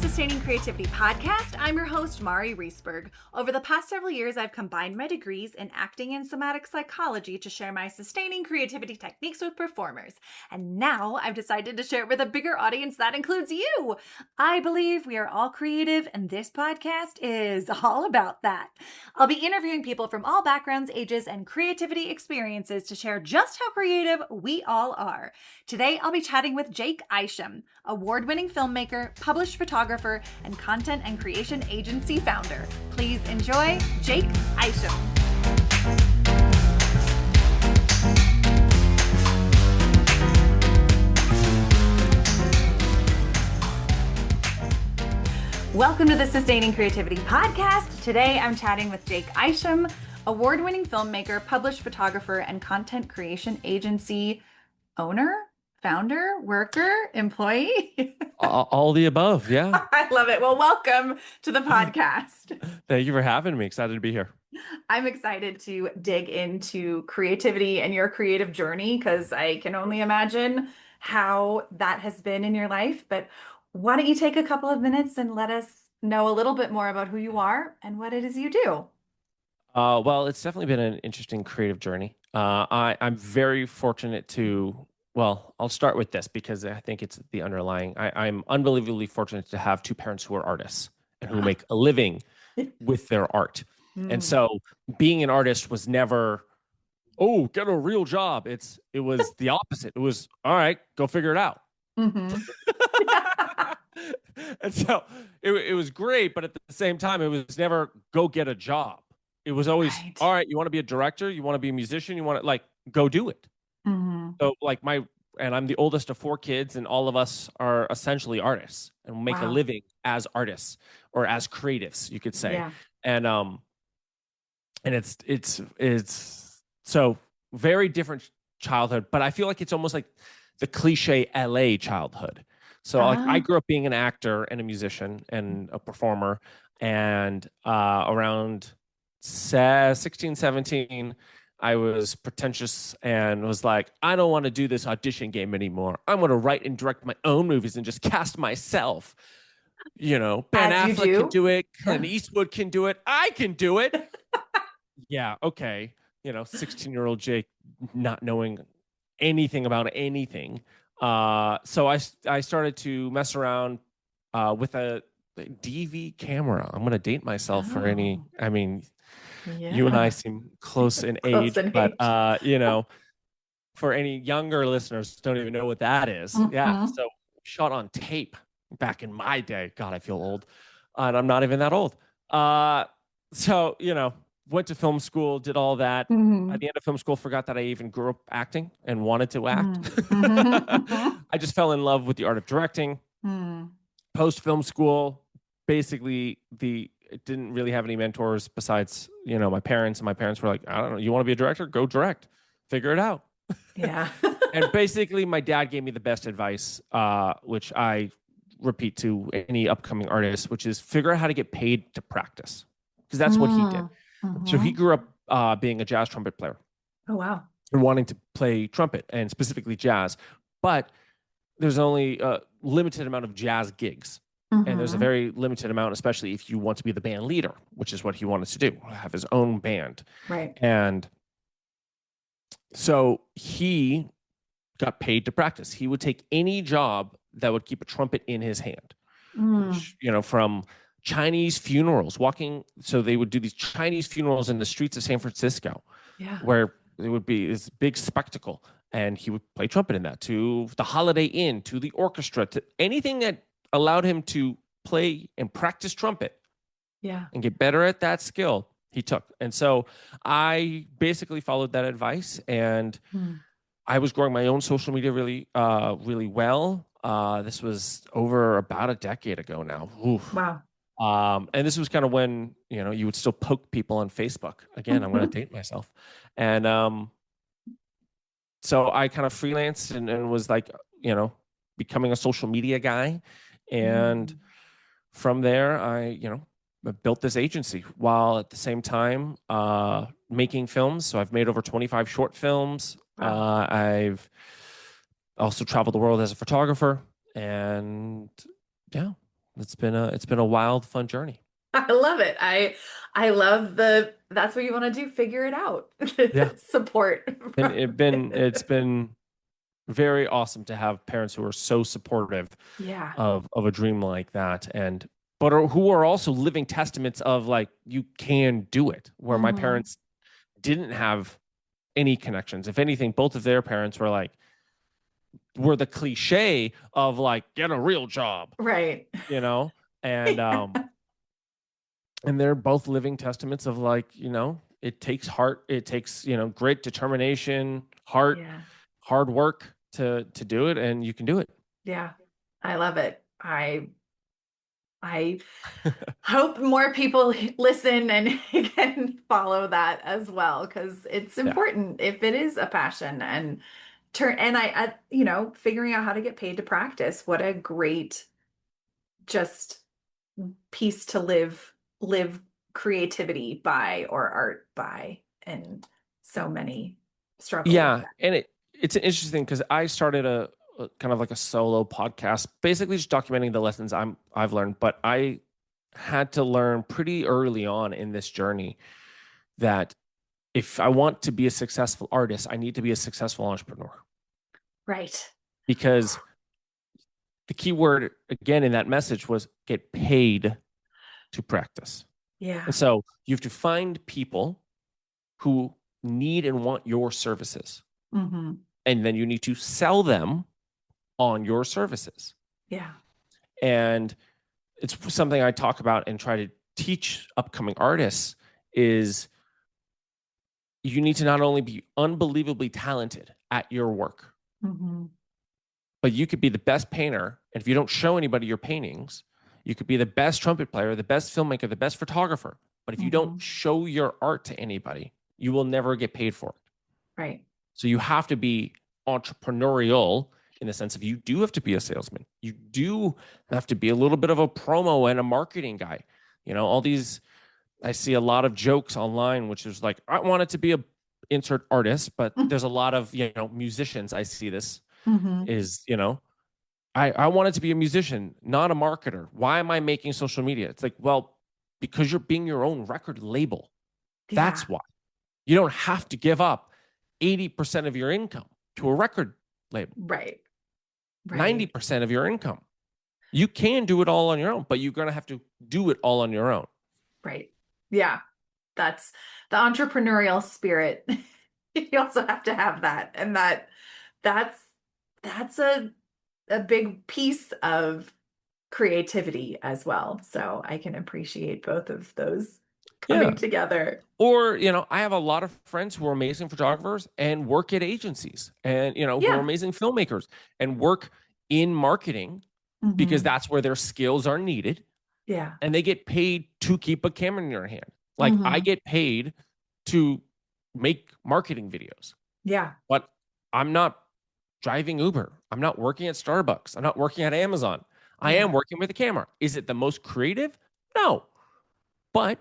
Sustaining Creativity podcast. I'm your host, Mari Reisberg. Over the past several years, I've combined my degrees in acting and somatic psychology to share my sustaining creativity techniques with performers. And now I've decided to share it with a bigger audience that includes you. I believe we are all creative, and this podcast is all about that. I'll be interviewing people from all backgrounds, ages, and creativity experiences to share just how creative we all are. Today, I'll be chatting with Jake Isham, award-winning filmmaker, published photographer, and content and creation agency founder. Please enjoy Jake Isham. Welcome to the Sustaining Creativity podcast. Today I'm chatting with Jake Isham, award-winning filmmaker, published photographer, and content creation agency owner, founder, worker, employee. All the above, yeah. I love it. Well, welcome to the podcast. Thank you for having me. Excited to be here. I'm excited to dig into creativity and your creative journey because I can only imagine how that has been in your life. But why don't you take a couple of minutes and let us know a little bit more about who you are and what it is you do? Well, it's definitely been an interesting creative journey. I'm very fortunate to, well, I'll start with this because I think it's the underlying. I'm unbelievably fortunate to have two parents who are artists and who make a living with their art. And so being an artist was never, oh, get a real job. It was the opposite. It was, all right, go figure it out. Mm-hmm. And so it was great, but at the same time, it was never go get a job. It was always, all right, you want to be a director, you want to be a musician, you want to go do it. Mm-hmm. So and I'm the oldest of four kids, and all of us are essentially artists and make a living as artists or as creatives, you could say. Yeah. And it's so very different childhood, but I feel like it's almost like the cliche LA childhood. So I grew up being an actor and a musician and a performer, and around 16, 17, I was pretentious and was like, I don't want to do this audition game anymore. I want to write and direct my own movies and just cast myself. You know, Ben Affleck can do it. Clint Eastwood can do it. I can do it. Yeah, okay. 16-year-old Jake not knowing anything about anything. So I started to mess around with a DV camera. I'm going to date myself for any, you and I seem close in age, but for any younger listeners don't even know what that is. Mm-hmm. Yeah. So shot on tape back in my day. God, I feel old. And I'm not even that old. So, went to film school, did all that. Mm-hmm. At the end of film school, forgot that I even grew up acting and wanted to act. Mm-hmm. I just fell in love with the art of directing. Post film school, basically it didn't really have any mentors besides, my parents. And my parents were like, I don't know, you want to be a director? Go direct. Figure it out. Yeah. And basically my dad gave me the best advice, which I repeat to any upcoming artist, which is figure out how to get paid to practice. Because that's what he did. Mm-hmm. So he grew up being a jazz trumpet player. Oh, wow. And wanting to play trumpet and specifically jazz. But there's only a limited amount of jazz gigs. Mm-hmm. And there's a very limited amount, especially if you want to be the band leader, which is what he wanted to do, have his own band. Right. And so he got paid to practice. He would take any job that would keep a trumpet in his hand, which, from Chinese funerals, so they would do these Chinese funerals in the streets of San Francisco, where it would be this big spectacle. And he would play trumpet in that, to the Holiday Inn, to the orchestra, to anything that allowed him to play and practice trumpet and get better at that skill, he took. And so I basically followed that advice, and I was growing my own social media really, really well. This was over about a decade ago now. Oof. Wow. And this was kind of when, you would still poke people on Facebook. Again, I'm going to date myself. And so I kind of freelanced and was like, becoming a social media guy. And from there, I built this agency while at the same time making films. So I've made over 25 short films. Wow. I've also traveled the world as a photographer. And it's been a wild, fun journey. I love it. I love that's what you want to do, figure it out. Yeah. Support. And it's been very awesome to have parents who are so supportive Yeah. of a dream like that, and but are, who are also living testaments of like you can do it. Where my Hmm. parents didn't have any connections. If anything, both of their parents were the cliche of like get a real job, Right. you know, and Yeah. and they're both living testaments of like it takes heart, it takes grit, determination, heart, Yeah. hard work to do it, and you can do it. Yeah. I love it. I hope more people listen and can follow that as well, because it's Yeah. important if it is a passion and figuring out how to get paid to practice. What a great just piece to live creativity by or art by, and so many struggle with Yeah, that. and it's interesting because I started a kind of like a solo podcast, basically just documenting the lessons I've learned. But I had to learn pretty early on in this journey that if I want to be a successful artist, I need to be a successful entrepreneur. Right. Because the key word again in that message was get paid to practice. Yeah. And so you have to find people who need and want your services. Hmm. And then you need to sell them on your services. Yeah. And it's something I talk about and try to teach upcoming artists is you need to not only be unbelievably talented at your work, Hmm. but you could be the best painter. And if you don't show anybody your paintings, you could be the best trumpet player, the best filmmaker, the best photographer. But if you don't Hmm. show your art to anybody, you will never get paid for it. Right. So you have to be entrepreneurial in the sense of you do have to be a salesman. You do have to be a little bit of a promo and a marketing guy. All these, I see a lot of jokes online, which is like, I want it to be a insert artist, but there's a lot of, musicians. I see this Hmm. is, I want it to be a musician, not a marketer. Why am I making social media? It's like, well, because you're being your own record label. Yeah. That's why. You don't have to give up 80% of your income to a record label, Right. Right. 90% of your income. You can do it all on your own, but you're going to have to do it all on your own. Right. Yeah. That's the entrepreneurial spirit. You also have to have that. And that's that's a big piece of creativity as well. So I can appreciate both of those Yeah. coming together. Or, I have a lot of friends who are amazing photographers and work at agencies and, who are Yeah. amazing filmmakers and work in marketing because Hmm. that's where their skills are needed. Yeah. And they get paid to keep a camera in your hand. Like I Hmm. get paid to make marketing videos, Yeah. but I'm not driving Uber. I'm not working at Starbucks. I'm not working at Amazon. I am Yeah. working with a camera. Is it the most creative? No, but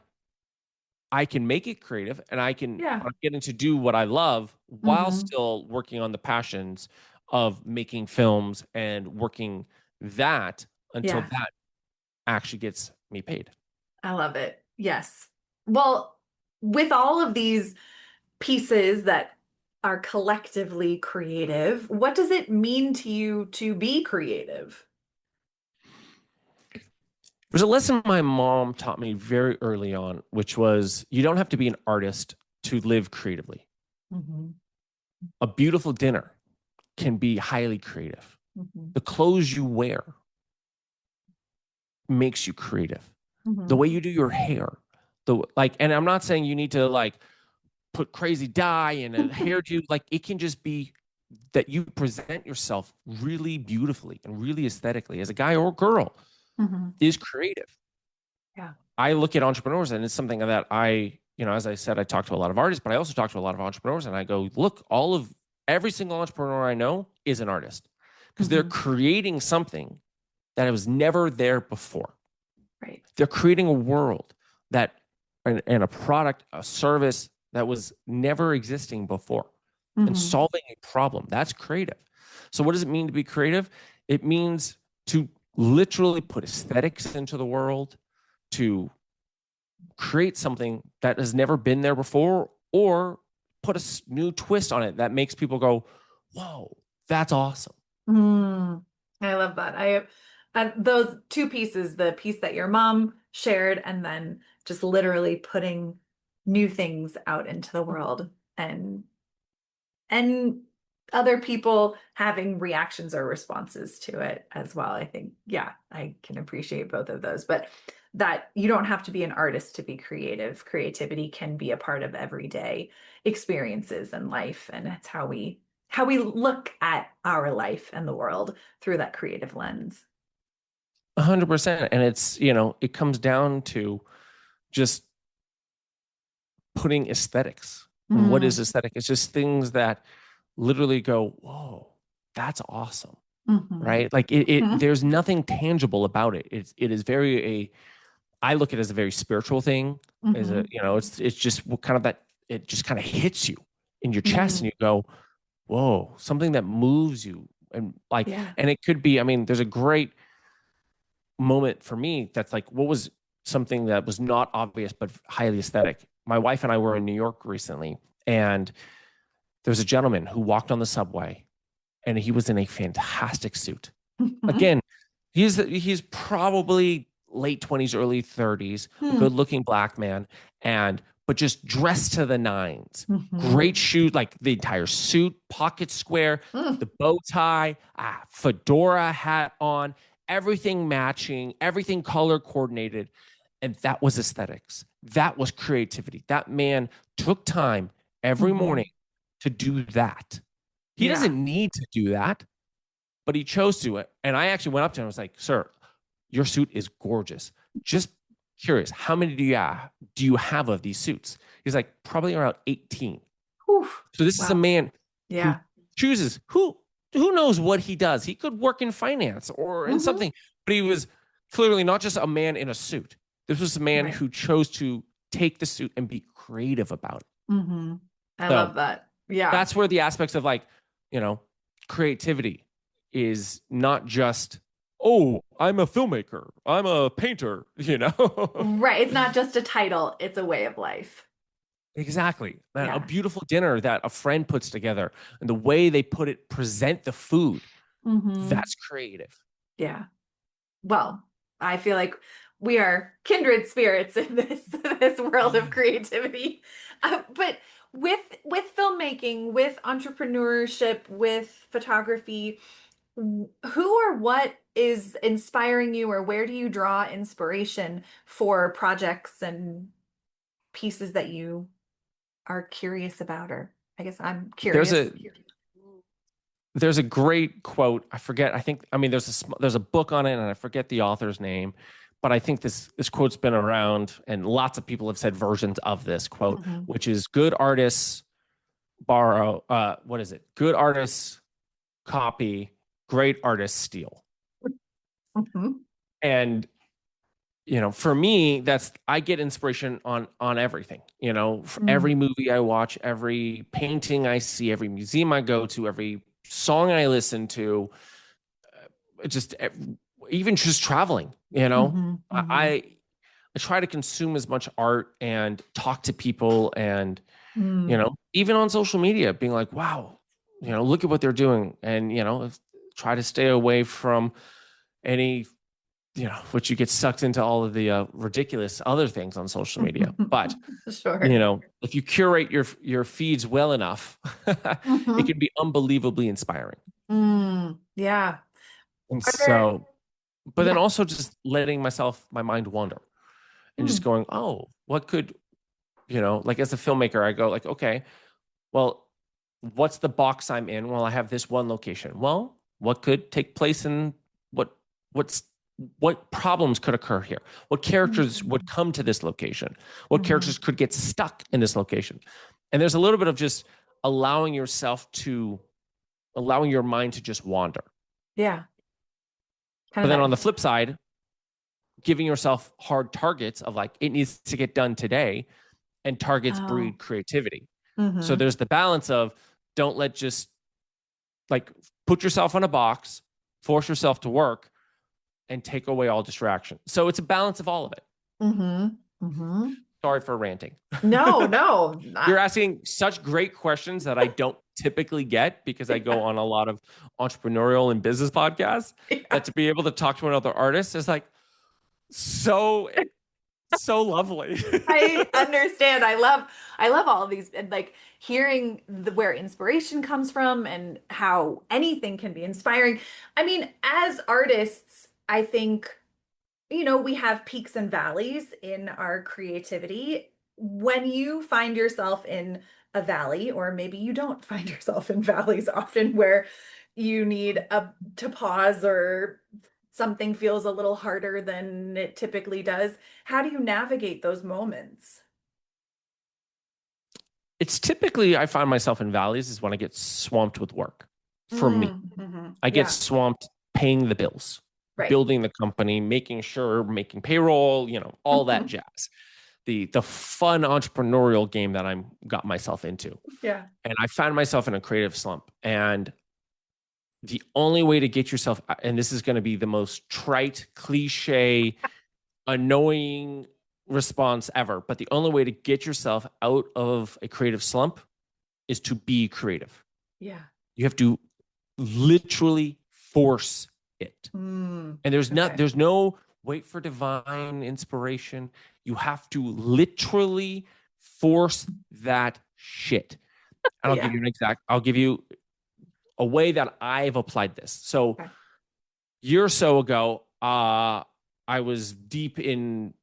I can make it creative and Yeah. I'm getting to do what I love while Hmm. still working on the passions of making films and working that until Yeah. that actually gets me paid. I love it. Yes. Well, with all of these pieces that are collectively creative, what does it mean to you to be creative? There's a lesson my mom taught me very early on, which was you don't have to be an artist to live creatively. Hmm. A beautiful dinner can be highly creative. Hmm. The clothes you wear makes you creative. The Hmm. way you do your hair, and I'm not saying you need to like put crazy dye and a hairdo. Like it can just be that you present yourself really beautifully and really aesthetically as a guy or girl Hmm. is creative. Yeah. I look at entrepreneurs and it's something that as I said, I talk to a lot of artists, but I also talk to a lot of entrepreneurs and I go, look, every single entrepreneur I know is an artist because they're Hmm. creating something that was never there before. Right. They're creating a world and a product, a service that was never existing before and Hmm. solving a problem. That's creative. So what does it mean to be creative? It means to literally put aesthetics into the world, to create something that has never been there before, or put a new twist on it that makes people go, whoa, that's awesome. I love that. Those two pieces, the piece that your mom shared, and then just literally putting new things out into the world, and other people having reactions or responses to it as well. I think, yeah, I can appreciate both of those, but that you don't have to be an artist to be creative. Creativity can be a part of everyday experiences and life, and it's how we look at our life and the world through that creative lens. 100%. And it's, it comes down to just putting aesthetics. And what is aesthetic? It's just things that literally go, whoa, that's awesome. Right? Like there's nothing tangible about it. It is I look at it as a very spiritual thing. As a, it's just kind of that, it just kind of hits you in your chest and you go, whoa, something that moves you. And and it could be, I mean, there's a great moment for me that's like, what was something that was not obvious but highly aesthetic? My wife and I were in New York recently, and there was a gentleman who walked on the subway, and he was in a fantastic suit. Again, he's probably late 20s, early 30s, a good-looking black man, but just dressed to the nines. Great shoes, like the entire suit, pocket square, the bow tie, fedora hat on, everything matching, everything color coordinated. And that was aesthetics. That was creativity. That man took time every morning to do that. He doesn't need to do that, but he chose to. And I actually went up to him and was like, sir, your suit is gorgeous. Just curious, how many do you have of these suits? He's like, probably around 18. Oof. So this is a man who chooses, who knows what he does. He could work in finance or in something, but he was clearly not just a man in a suit. This was a man who chose to take the suit and be creative about it. I love that. Yeah. That's where the aspects of creativity is not just, oh, I'm a filmmaker, I'm a painter, Right. It's not just a title, it's a way of life. Exactly. A beautiful dinner that a friend puts together, and the way they present the food, that's creative. Yeah. Well, I feel like we are kindred spirits in this world of creativity. But with filmmaking, with entrepreneurship, with photography, who or what is inspiring you, or where do you draw inspiration for projects and pieces that you are curious about? Or I guess I'm curious. There's a great quote. I forget. There's a book on it, and I forget the author's name, but I think this quote's been around, and lots of people have said versions of this quote, which is, good artists borrow. What is it? Good artists copy, great artists steal. And for me, I get inspiration on everything. Every movie I watch, every painting I see, every museum I go to, every song I listen to, even just traveling. I try to consume as much art and talk to people, and even on social media, being like, wow, look at what they're doing, and try to stay away from any which you get sucked into all of the ridiculous other things on social media. But if you curate your feeds well enough, it can be unbelievably inspiring. Yeah. And so, but then also just letting my mind wander, and just going, oh, what could, like as a filmmaker, I go like, okay, well, what's the box I'm in? Well, I have this one location. Well, what could take place in what problems could occur here? What characters would come to this location? What characters could get stuck in this location? And there's a little bit of just allowing your mind to just wander. Yeah. But then on the flip side, giving yourself hard targets of like, it needs to get done today, and targets breed creativity. So there's the balance of, don't put yourself in a box, force yourself to work, and take away all distraction. So it's a balance of all of it. Mm-hmm. Mm-hmm. Sorry for ranting. No. You're asking such great questions that I don't typically get because I go on a lot of entrepreneurial and business podcasts. That to be able to talk to another artist is like so lovely. I understand. I love all of these, and like hearing where inspiration comes from and how anything can be inspiring. I mean, as artists, I think, we have peaks and valleys in our creativity. When you find yourself in a valley, or maybe you don't find yourself in valleys often, where you need to pause, or something feels a little harder than it typically does, how do you navigate those moments? It's typically, I find myself in valleys is when I get swamped with work. For me, Mm-hmm. I get swamped paying the bills, Right. building the company, making payroll, all that jazz. The fun entrepreneurial game that I'm got myself into. Yeah. And I found myself in a creative slump. And the only way to get yourself, and this is going to be the most trite, cliche, annoying response ever, but the only way to get yourself out of a creative slump is to be creative. Yeah. You have to literally force it. And there's no wait for divine inspiration. You have to literally force that shit. And I'll give you a way that I've applied this. So a year or so ago, I was deep in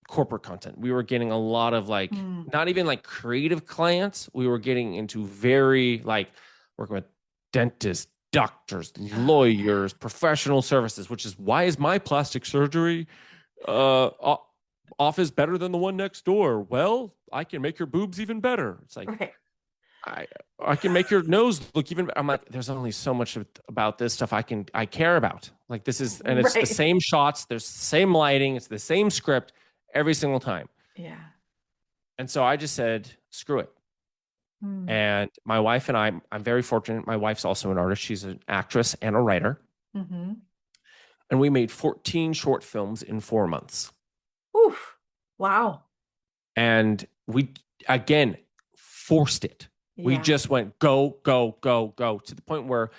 corporate content. We were getting a lot of not even like creative clients. We were getting into very working with dentists, doctors, lawyers, professional services, which is why is my plastic surgery office better than the one next door? Well, I can make your boobs even better. It's like, I can make your nose look even better. I'm like, there's only so much about this stuff I care about. Like this is, and it's the same shots. There's the same lighting. It's the same script every single time. Yeah. And so I just said, screw it. And my wife and I'm very fortunate. My wife's also an artist. She's an actress and a writer. Mm-hmm. And we made 14 short films in 4 months. Oof. Wow. And we, again, forced it. Yeah. We just went, go, go, go, go, to the point where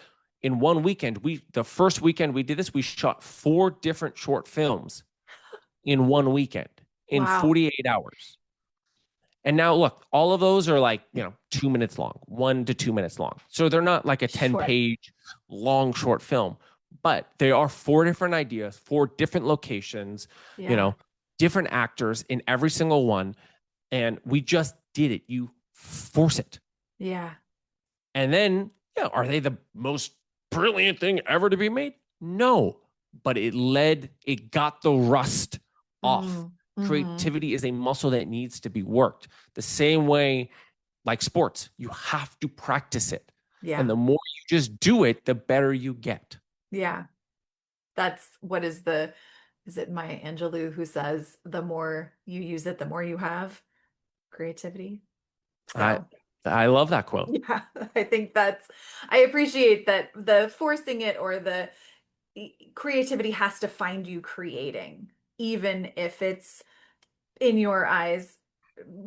in one weekend, the first weekend we did this, we shot 4 different short films in one weekend in 48 hours. And now look, all of those are 2 minutes long, 1 to 2 minutes long. So they're not like a 10-page long short film, but they are 4 different ideas, 4 different locations, different actors in every single one. And we just did it. You force it. Yeah. And then, are they the most brilliant thing ever to be made? No, but it got the rust off. Creativity is a muscle that needs to be worked. The same way, like sports, you have to practice it. Yeah. And the more you just do it, the better you get. Yeah. That's what is it Maya Angelou who says, the more you use it, the more you have creativity. So, I love that quote. Yeah, I think I appreciate that the forcing it, or the creativity has to find you creating, even if it's in your eyes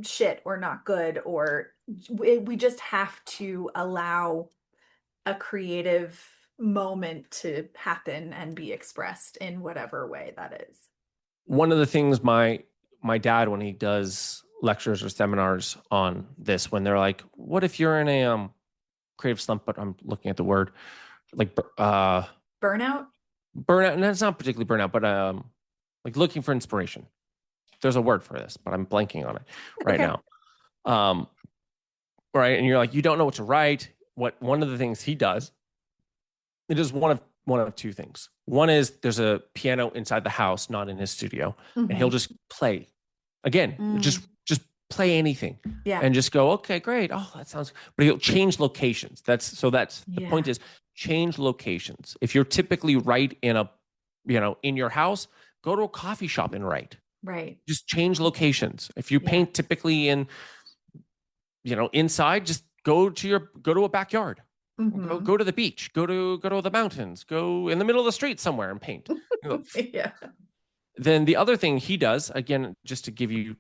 shit or not good, or we just have to allow a creative moment to happen and be expressed in whatever way that is. One of the things my dad, when he does lectures or seminars on this, when they're like, what if you're in a creative slump, but I'm looking at the word burnout, and that's not particularly burnout, but looking for inspiration. There's a word for this, but I'm blanking on it right now. Right. And you're like, you don't know what to write. One of the things he does, it is one of 2 things. One is there's a piano inside the house, not in his studio, and he'll just play. Again, just play anything, and just go, okay, great. Oh, that sounds. But he'll change locations. That's the point is change locations. If you're typically write in in your house, go to a coffee shop and write. Right. Just change locations. If you paint typically in, inside, just go to a backyard. Go to the beach. Go to the mountains. Go in the middle of the street somewhere and paint. Yeah. Then the other thing he does, again, just to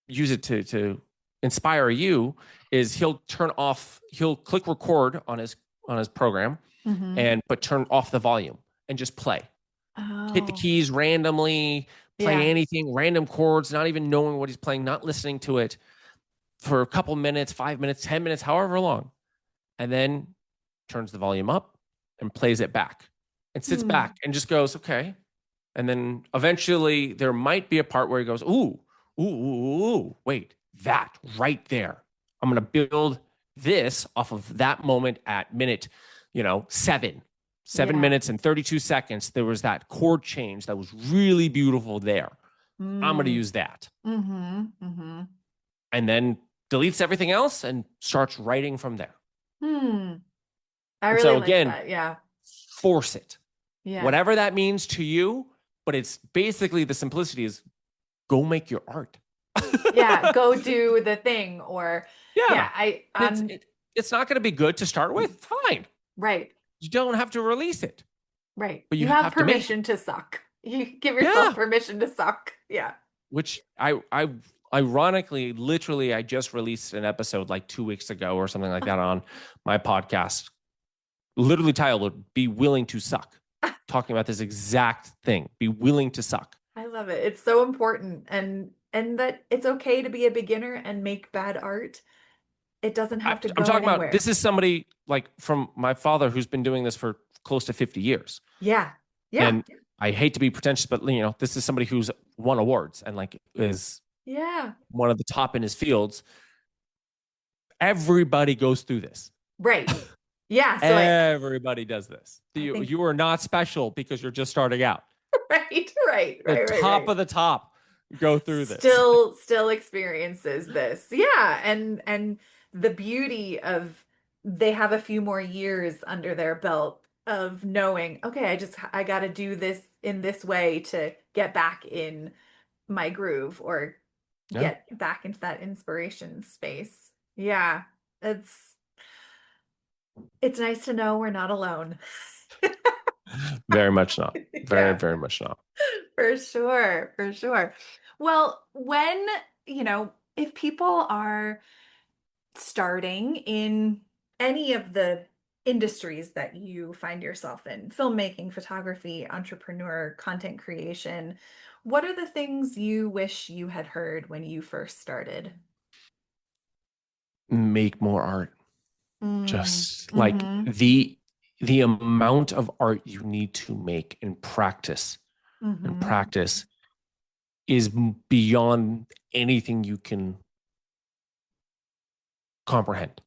use it to inspire you, is he'll click record on his program but turn off the volume and just play. Hit the Oh, keys randomly, play yeah. anything, random chords, not even knowing what he's playing, not listening to it for a couple minutes, 5 minutes, 10 minutes, however long. And then turns the volume up and plays it back and sits Hmm. back and just goes, okay. And then eventually there might be a part where he goes, ooh, wait, that right there. I'm going to build this off of that moment at minute, 7 Yeah. minutes and 32 seconds. There was that chord change that was really beautiful there. I'm going to Mm. use that. Mm-hmm. Mm-hmm. And then deletes everything else and starts writing from there. Hmm. I And really so like again, that. Yeah. force it, Yeah. whatever that means to you. But it's basically the simplicity is go make your art. Yeah. Go do the thing. Or Yeah. yeah, And it's not going to be good to start with. Fine. right. You don't have to release it, Right. but you You have have to make it. permission to suck. You give yourself Yeah. permission to suck. Yeah. Which I ironically, literally, I just released an episode like 2 weeks ago or something like that on my podcast, literally titled "Be Willing to Suck," talking about this exact thing. Be willing to suck. I love it. It's so important, and that it's okay to be a beginner and make bad art. It doesn't have to I'm go talking about anywhere. this is somebody like from my father who's been doing this for close to 50 years. Yeah. Yeah. And I hate to be pretentious, but this is somebody who's won awards and like is Yeah. one of the top in his fields. Everybody goes through this. Right. Yeah. So Everybody does this. I think You are not special because you're just starting out. right, right, The right, right, top right. of the top go through this. Still experiences this. Yeah. And the beauty of they have a few more years under their belt of knowing, okay, I got to do this in this way to get back in my groove or Yeah, get back into that inspiration space. Yeah, it's nice to know we're not alone. very much not. Very, Yeah, very much not. for sure, for sure. Well, if people are starting in any of the industries that you find yourself in, filmmaking, photography, entrepreneur, content creation, what are the things you wish you had heard when you first started? Make more art. Mm, Just like mm-hmm, the amount of art you need to make and mm-hmm, practice is beyond anything you can comprehend.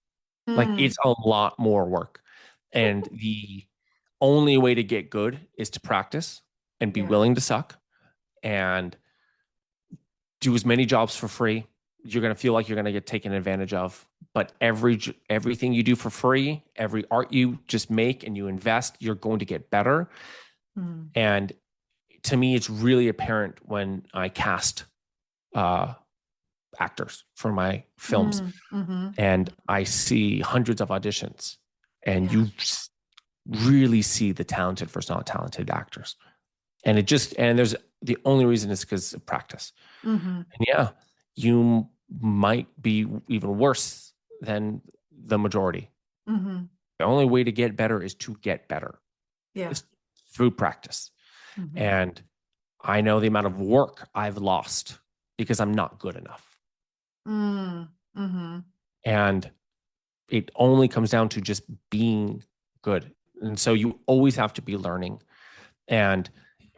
Like mm, it's a lot more work. And the only way to get good is to practice and be yeah. willing to suck and do as many jobs for free. You're going to feel like you're going to get taken advantage of. But everything you do for free, every art you just make and you invest, you're going to get better. Mm, And to me, it's really apparent when I cast uh, actors for my films mm, mm-hmm, and I see hundreds of auditions, and yeah. you really see the talented versus not talented actors. And there's the only reason is because of practice. Mm-hmm, And yeah, you might be even worse than the majority. mm-hmm, The only way to get better is to get better. yeah. It's through practice. Mm-hmm, And I know the amount of work I've lost because I'm not good enough. mm, mm-hmm, And it only comes down to just being good. And so you always have to be learning. And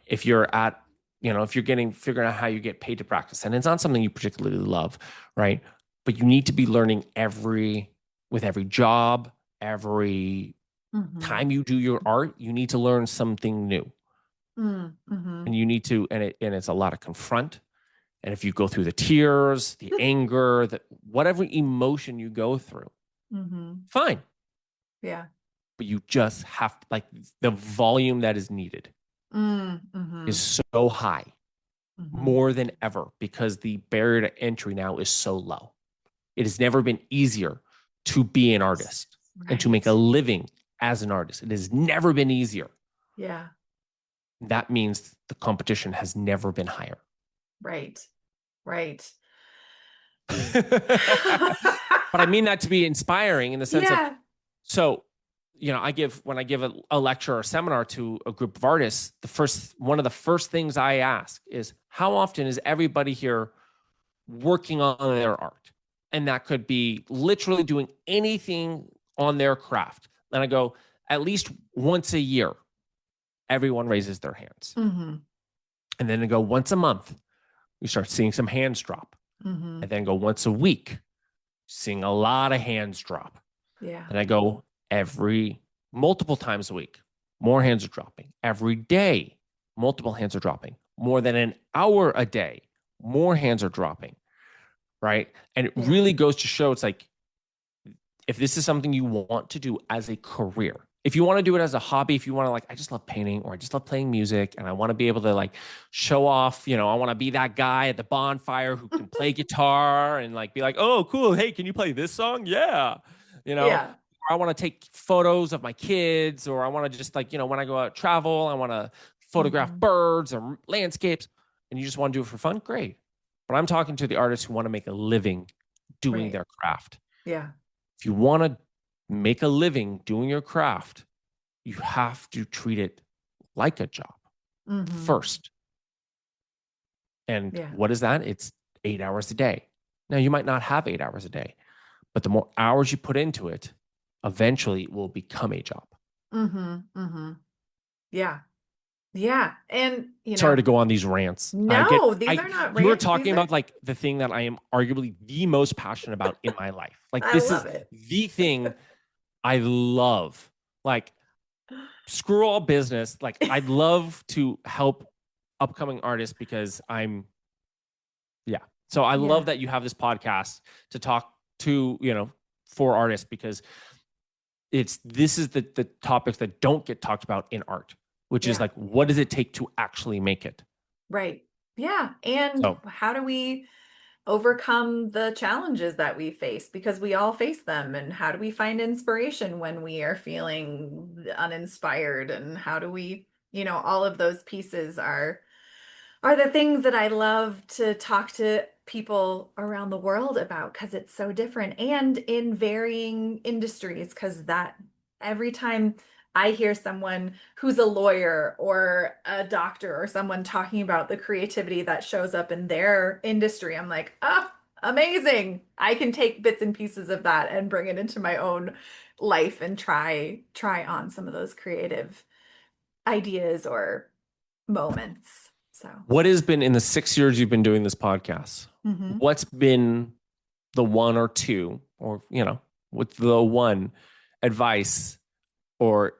if you're at, if you're figuring out how you get paid to practice, and it's not something you particularly love, right? But you need to be learning with every job, every mm-hmm, time you do your art, you need to learn something new. mm-hmm, And you need to, and it's a lot of confront. And if you go through the tears, the anger, whatever emotion you go through, mm-hmm, fine. yeah. But you just have like the volume that is needed Mm-hmm, is so high, mm-hmm. more than ever, because the barrier to entry now is so low. It has never been easier to be an artist and to make a Right. living as an artist. It has never been easier. Yeah. that means the competition has never been higher. Right. Right. But I mean that to be inspiring in the sense of, Yeah. so, when I give a lecture or a seminar to a group of artists, one of the first things I ask is, how often is everybody here working on their art? And that could be literally doing anything on their craft. And I go, at least once a year, everyone raises their hands. Mm-hmm. And then I go, once a month, we start seeing some hands drop. Mm-hmm. And then go, once a week, seeing a lot of hands drop. Yeah. And I go, multiple times a week, more hands are dropping. Every day, multiple hands are dropping. More than an hour a day, more hands are dropping. Right. And it really goes to show, it's like, if this is something you want to do as a career, if you want to do it as a hobby, if you want to, like, I just love painting, or I just love playing music, and I want to be able to, like, show off, I want to be that guy at the bonfire who can play guitar and, like, be like, oh, cool. Hey, can you play this song? Yeah. Yeah. Or I want to take photos of my kids, or I want to just, like, when I go out travel, I want to photograph birds or landscapes, and you just want to do it for fun. Great. But I'm talking to the artists who want to make a living doing their craft. Yeah. If you want to make a living doing your craft, you have to treat it like a job first. And what is that? It's 8 hours a day. Now, you might not have 8 hours a day, but the more hours you put into it, eventually it will become a job. Yeah. Yeah. And, sorry to go on these rants. No, these are not rants. You were talking about, like, the thing that I am arguably the most passionate about in my life. Like, this is the thing I love. Like, screw all business. Like, I'd love to help upcoming artists because so I love that you have this podcast to talk to, for artists, because this is the topics that don't get talked about in art, which is, like, what does it take to actually make it? Right. Yeah. And how do we overcome the challenges that we face, because we all face them? And how do we find inspiration when we are feeling uninspired? And how do we, all of those pieces are the things that I love to talk to people around the world about, because it's so different and in varying industries. Because that every time I hear someone who's a lawyer or a doctor or someone talking about the creativity that shows up in their industry, I'm like, oh, amazing. I can take bits and pieces of that and bring it into my own life and try on some of those creative ideas or moments. So, what has been, in the 6 years you've been doing this podcast, what's been the one or two, or, what's the one advice or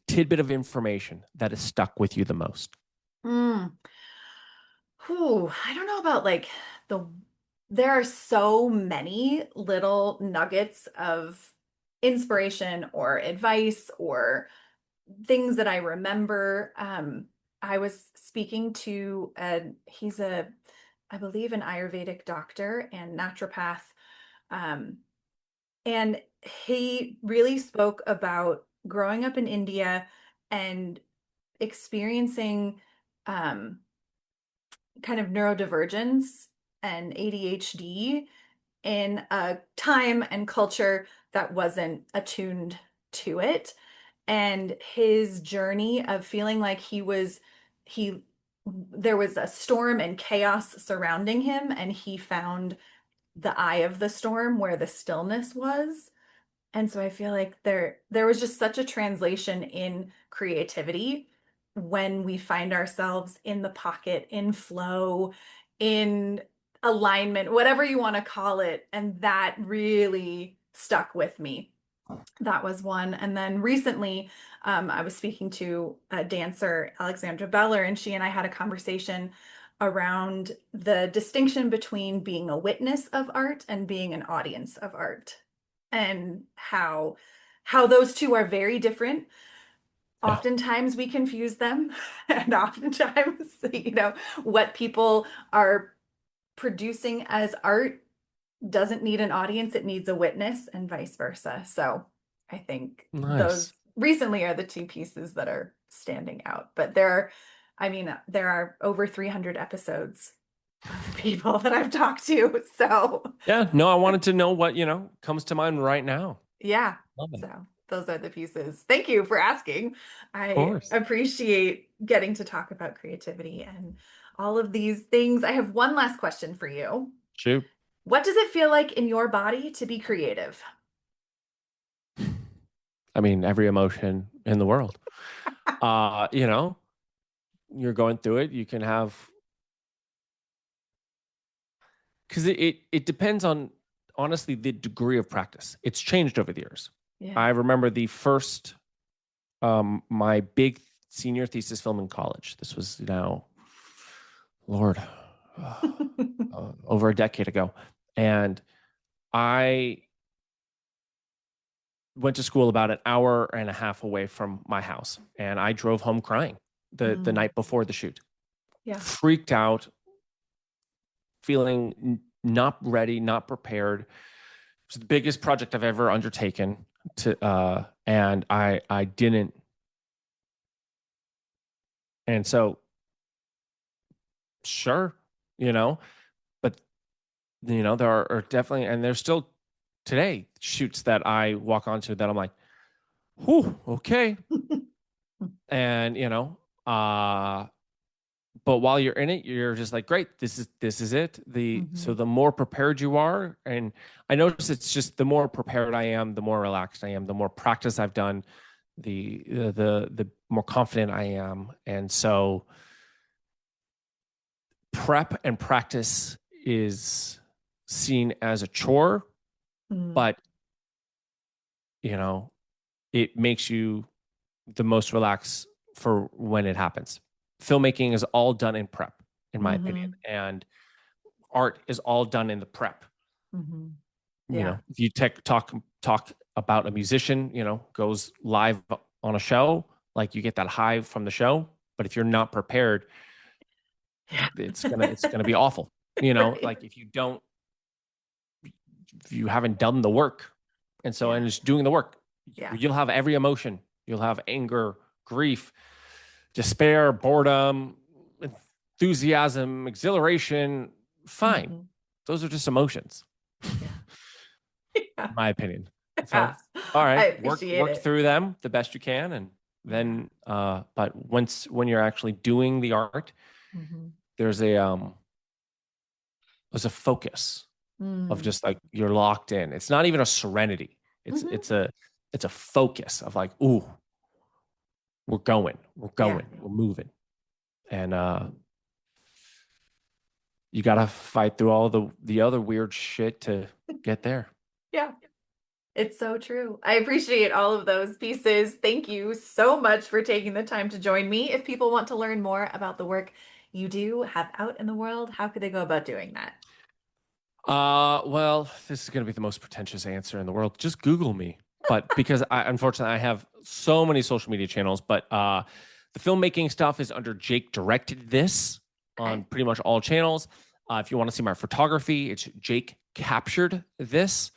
tidbit of information that has stuck with you the most? I don't know about, like, there are so many little nuggets of inspiration or advice or things that I remember. I was speaking to he's I believe, an Ayurvedic doctor and naturopath. And he really spoke about growing up in India and experiencing um, kind of neurodivergence and ADHD in a time and culture that wasn't attuned to it. And his journey of feeling like there was a storm and chaos surrounding him, and he found the eye of the storm where the stillness was. And so I feel like there was just such a translation in creativity when we find ourselves in the pocket, in flow, in alignment, whatever you want to call it. And that really stuck with me. That was one. And then recently, I was speaking to a dancer, Alexandra Beller, and she and I had a conversation around the distinction between being a witness of art and being an audience of art, and how those two are very different. Oftentimes we confuse them, and oftentimes, what people are producing as art doesn't need an audience, it needs a witness, and vice versa. So I think those recently are the two pieces that are standing out. But I mean, there are over 300 episodes of people that I've talked to. So yeah, no, I wanted to know what, comes to mind right now. yeah. Love it. So those are the pieces. Thank you for asking. I course. appreciate getting to talk about creativity and all of these things. I have one last question for you. Shoot. What does it feel like in your body to be creative? I mean, every emotion in the world. You're going through it. You can have, because it depends on, honestly, the degree of practice. It's changed over the years. Yeah. I remember the first, my big senior thesis film in college. This was now, Lord, over a decade ago. And I went to school about an hour and a half away from my house. And I drove home crying the night before the shoot. Yeah. Freaked out, feeling not ready, not prepared. It was the biggest project I've ever undertaken and I didn't. And so, sure, but there are definitely, and there's still today shoots that I walk onto that I'm like, whew, okay. And, but while you're in it, you're just like, great, this is it. So the more prepared you are, and I notice it's just the more prepared I am, the more relaxed I am, the more practice I've done, the more confident I am. And so prep and practice is seen as a chore, but it makes you the most relaxed for when it happens. Filmmaking is all done in prep, in my opinion, and art is all done in the prep. If you talk about a musician, goes live on a show, like you get that high from the show, but if you're not prepared, it's gonna be awful. Like if you haven't done the work, and just doing the work, you'll have every emotion. You'll have anger, grief, despair, boredom, enthusiasm, exhilaration. Fine. Those are just emotions. In my opinion. So, all right, work through them the best you can. And then, but when you're actually doing the art, there's a focus of just like, you're locked in. It's not even a serenity. It's a focus of like, ooh, we're going, we're moving. And you got to fight through all the other weird shit to get there. Yeah. It's so true. I appreciate all of those pieces. Thank you so much for taking the time to join me. If people want to learn more about the work you do have out in the world, how could they go about doing that? Well, this is going to be the most pretentious answer in the world. Just Google me. But because unfortunately, I have so many social media channels, but the filmmaking stuff is under Jake Directed This on pretty much all channels. If you want to see my photography, it's Jake Captured This.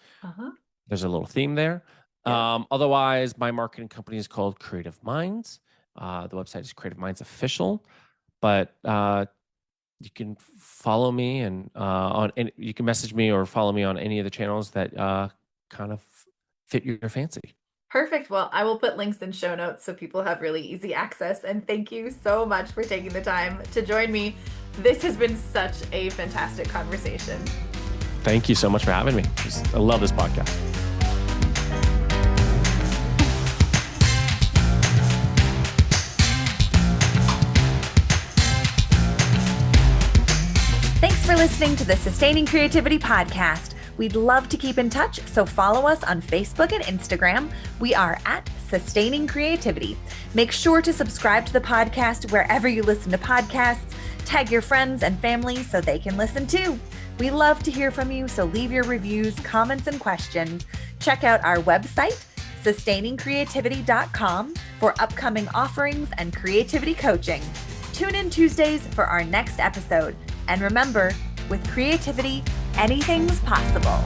There's a little theme there. Otherwise, my marketing company is called Creative Minds. The website is Creative Minds Official. But you can follow me and you can message me or follow me on any of the channels that kind of fit your fancy. Perfect. Well, I will put links in show notes so people have really easy access. And thank you so much for taking the time to join me. This has been such a fantastic conversation. Thank you so much for having me. I love this podcast. Thanks for listening to the Sustaining Creativity Podcast. We'd love to keep in touch, so follow us on Facebook and Instagram. We are at Sustaining Creativity. Make sure to subscribe to the podcast wherever you listen to podcasts. Tag your friends and family so they can listen too. We love to hear from you, so leave your reviews, comments, and questions. Check out our website, sustainingcreativity.com, for upcoming offerings and creativity coaching. Tune in Tuesdays for our next episode. And remember, with creativity, anything's possible.